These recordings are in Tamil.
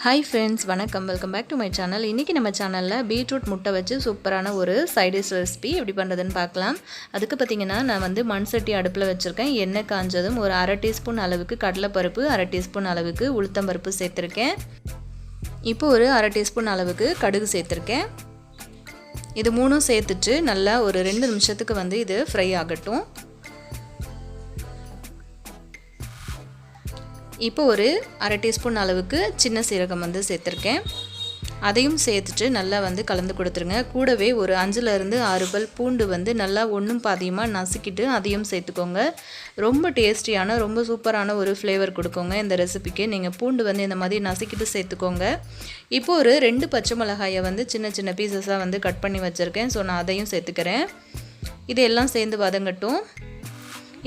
Hi friends, வணக்கம். Welcome back to my channel. இன்னைக்கு நம்ம சேனல்ல பீட்ரூட் முட்டை வச்சு சூப்பரான ஒரு சைட் டிஷ் ரெசிபி எப்படி பண்றதுன்னு பார்க்கலாம். அதுக்கு பாத்தீங்கன்னா நான் வந்து மண் சட்டி அடுப்புல வச்சிருக்கேன். எண்ணெய் காஞ்சதும் ஒரு 1/2 டீஸ்பூன் அளவுக்கு கடலை பருப்பு, 1/2 டீஸ்பூன் அளவுக்கு உளுத்தம் பருப்பு சேர்த்திருக்கேன். இப்போ ஒரு 1/2 டீஸ்பூன் அளவுக்கு கடுகு சேர்த்திருக்கேன். இது மூணும் சேர்த்துட்டு நல்லா ஒரு 2 நிமிஷத்துக்கு வந்து இது ஃப்ரை ஆகட்டும். இப்போ ஒரு 1/2 டீஸ்பூன் அளவுக்கு சின்ன சீரகம் வந்து சேர்த்திருக்கேன். அதையும் சேர்த்துட்டு நல்லா வந்து கலந்து கொடுத்துருங்க. கூடவே ஒரு 5ல இருந்து 6 பல் பூண்டு வந்து நல்லா ஒண்ணும் பாதியுமா நசுக்கிட்டு அதையும் சேர்த்துக்கோங்க. ரொம்ப டேஸ்டியான ரொம்ப சூப்பரான ஒரு ஃப்ளேவர் கொடுக்குங்க இந்த ரெசிபிக்கு. நீங்க பூண்டு வந்து இந்த மாதிரி நசுக்கிட்டு சேர்த்துக்கோங்க. இப்போ ஒரு 2 பச்சை மிளகாயை வந்து சின்ன சின்ன பீசஸா வந்து கட் பண்ணி வச்சிருக்கேன். சோ நான் அதையும் சேர்த்துக்கறேன். இதெல்லாம் சேர்ந்து வதங்கட்டும்.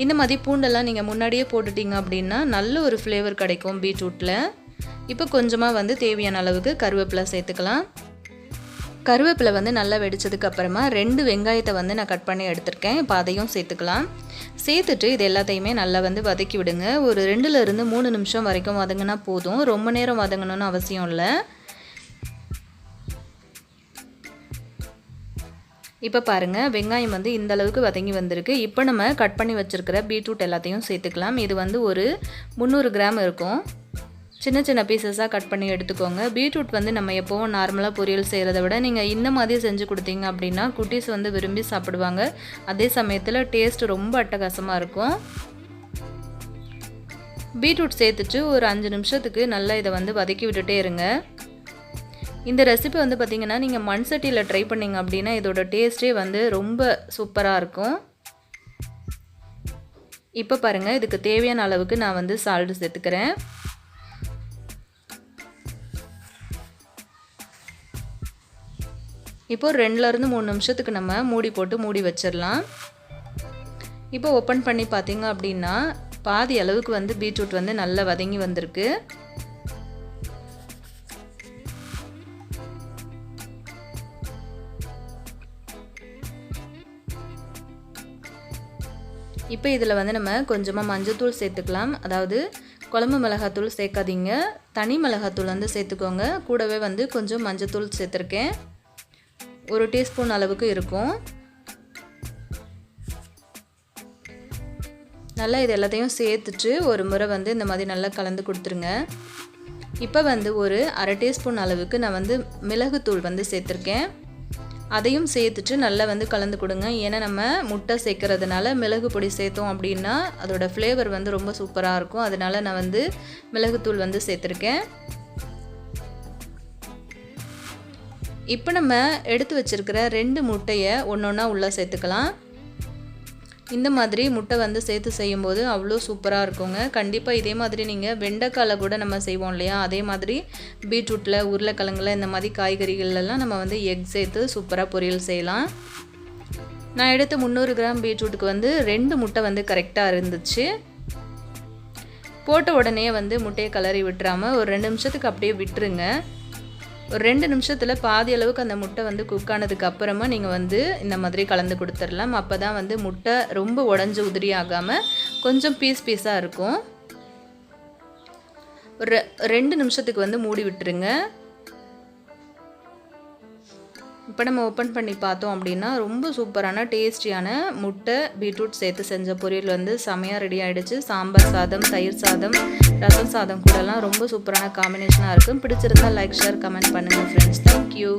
இந்த மாதிரி பூண்டெல்லாம் நீங்கள் முன்னாடியே போட்டுட்டீங்க அப்படின்னா நல்ல ஒரு ஃப்ளேவர் கிடைக்கும் பீட்ரூட்டில். இப்போ கொஞ்சமாக வந்து தேவையான அளவுக்கு கருவேப்பிலை சேர்த்துக்கலாம். கருவேப்பிலை வந்து நல்லா வெடிச்சதுக்கு அப்புறமா 2 வெங்காயத்தை வந்து நான் கட் பண்ணி எடுத்திருக்கேன். இப்போ அதையும் சேர்த்துக்கலாம். சேர்த்துட்டு இது எல்லாத்தையுமே நல்லா வந்து வதக்கி விடுங்க. ஒரு 2ல இருந்து 3 நிமிஷம் வரைக்கும் வதங்கினா போதும். ரொம்ப நேரம் வதங்கணும்னு அவசியம் இல்லை. இப்போ பாருங்க வெங்காயம் வந்து இந்த அளவுக்கு வதங்கி வந்திருக்கு. இப்போ நம்ம கட் பண்ணி வச்சிருக்கிற பீட்ரூட் எல்லாத்தையும் சேர்த்துக்கலாம். இது வந்து ஒரு 300 கிராம் இருக்கும். சின்ன சின்ன பீசஸாக கட் பண்ணி எடுத்துக்கோங்க. பீட்ரூட் வந்து நம்ம எப்போவும் நார்மலாக பொரியல் செய்கிறத விட நீங்கள் இந்த மாதிரி செஞ்சு கொடுத்தீங்க அப்படின்னா குட்டீஸ் வந்து விரும்பி சாப்பிடுவாங்க. அதே சமயத்தில் டேஸ்ட் ரொம்ப அட்டகாசமாக இருக்கும். பீட்ரூட் சேர்த்துட்டு ஒரு 5 நிமிஷத்துக்கு நல்லா இதை வந்து வதக்கி விட்டுட்டே இருங்க. இந்த ரெசிபி வந்து பார்த்தீங்கன்னா நீங்கள் மண் சட்டியில் ட்ரை பண்ணீங்க அப்படின்னா இதோட டேஸ்ட்டே வந்து ரொம்ப சூப்பராக இருக்கும். இப்போ பாருங்கள் இதுக்கு தேவையான அளவுக்கு நான் வந்து சால்ட் சேர்த்துக்கிறேன். இப்போ 2ல இருந்து 3 நிமிஷத்துக்கு நம்ம மூடி போட்டு மூடி வச்சிடலாம். இப்போ ஓப்பன் பண்ணி பார்த்தீங்க அப்படின்னா பாதி அளவுக்கு வந்து பீட்ரூட் வந்து நல்லா வதங்கி வந்திருக்கு. இப்போ இதில் வந்து நம்ம கொஞ்சமாக மஞ்சள்தூள் சேர்த்துக்கலாம். அதாவது குழம்பு மிளகாத்தூள் சேர்க்காதீங்க, தனி மிளகாத்தூள் வந்து சேர்த்துக்கோங்க. கூடவே வந்து கொஞ்சம் மஞ்சள்தூள் சேர்த்துருக்கேன். 1 டீஸ்பூன் அளவுக்கு இருக்கும். நல்லா இது எல்லாத்தையும் சேர்த்துட்டு ஒரு முறை வந்து இந்த மாதிரி நல்லா கலந்து கொடுத்துருங்க. இப்போ வந்து ஒரு 1/2 டீஸ்பூன் அளவுக்கு நான் வந்து மிளகுத்தூள் வந்து சேர்த்துருக்கேன். அதையும் சேர்த்துட்டு நல்லா வந்து கலந்து கொடுங்க. ஏன்னா நம்ம முட்டை சேர்க்கறதுனால மிளகு பொடி சேர்த்தோம் அப்படின்னா அதோட ஃப்ளேவர் வந்து ரொம்ப சூப்பராக இருக்கும். அதனால நான் வந்து மிளகுத்தூள் வந்து சேர்த்துருக்கேன். இப்போ நம்ம எடுத்து வச்சிருக்கிற 2 முட்டையை ஒன்றொன்னா உள்ளே சேர்த்துக்கலாம். இந்த மாதிரி முட்டை வந்து சேர்த்து செய்யும்போது அவ்வளோ சூப்பராக இருக்குங்க. கண்டிப்பாக இதே மாதிரி நீங்கள் வெண்டைக்காயில் கூட நம்ம செய்வோம் இல்லையா, அதே மாதிரி பீட்ரூட்டில் உருளைக்கிழங்குல இந்த மாதிரி காய்கறிகள்லாம் நம்ம வந்து எக் சேர்த்து சூப்பராக பொரியல் செய்யலாம். நான் எடுத்த 300 கிராம் பீட்ரூட்டுக்கு வந்து 2 முட்டை வந்து கரெக்டாக இருந்துச்சு. போட்ட உடனே வந்து முட்டையை கலரி விட்டுறாமல் ஒரு 2 நிமிஷத்துக்கு அப்படியே விட்டுருங்க. ஒரு 2 நிமிஷத்தில் பாதி அளவுக்கு அந்த முட்டை வந்து குக் ஆனதுக்கு அப்புறமா நீங்கள் வந்து இந்த மாதிரி கலந்து கொடுத்துடலாம். அப்போ தான் வந்து முட்டை ரொம்ப உடஞ்சி உதிரி ஆகாமல் கொஞ்சம் பீஸாக இருக்கும். ஒரு 2 நிமிஷத்துக்கு வந்து மூடி விட்டுருங்க. இப்போ நம்ம ஓப்பன் பண்ணி பார்த்தோம் அப்படின்னா ரொம்ப சூப்பரான டேஸ்டியான முட்டை பீட்ரூட் சேர்த்து செஞ்ச பொரியல் வந்து செமையாக ரெடி ஆகிடுச்சு. சாம்பார் சாதம், தயிர் சாதம், ரசம் சாதம் கூடலாம் ரொம்ப சூப்பரான காம்பினேஷனாக இருக்கும். பிடிச்சிருந்தா லைக், ஷேர், கமெண்ட் பண்ணுங்கள் ஃப்ரெண்ட்ஸ். தேங்க்யூ.